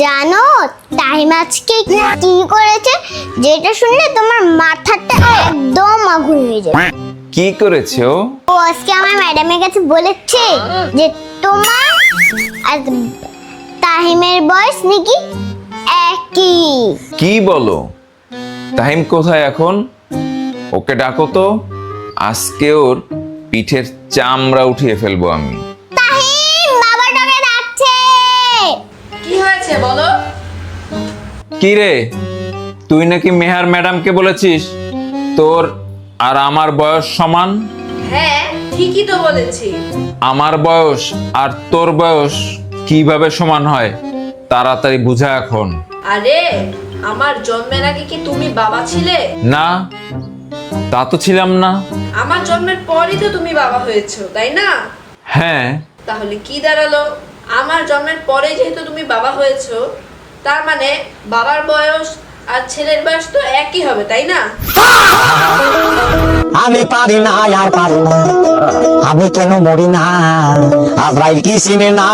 জানো টাইম আজকে কি করেছে, যেটা শুনলে তোমার মাথাটা একদম আগুন হয়ে যাবে। কি করেছে ও? ও আজকে আমার ম্যাডামের কাছে বলেছে যে তোমার আর তাহিমের বয়স নাকি একই। কি বলো? তাহিম কোথায় এখন? ওকে ডাকো তো, আজকে ওর পিঠের চামড়া উঠিয়ে ফেলবো আমি। তাহিম বাবা তোকে ডাকছে। কি হয়েছে বলো? কি রে, তুই নাকি মেহার ম্যাডামকে বলেছিস তোর আর আমার বয়স সমান? হ্যাঁ ঠিকই তো বলেছি। আমার বয়স আর তোর বয়স কিভাবে সমান হয় তাড়াতাড়ি বুঝা এখন। আরে আমার জন্মের আগে কি তুমি বাবা ছিলে? না, তা তো ছিলাম না। আমার জন্মের পরই তো তুমি বাবা হয়েছো, তাই না? হ্যাঁ, তাহলে কি দাঁড়ালো? আমার জন্মের পরে যেহেতু তুমি বাবা হয়েছো, তার মানে বাবার বয়স আর ছেলের বয়স তো একই হবে, তাই না? আমি পারি না আর পারি না, আমি কেন মরি না, আজরাইল কি চিনে না।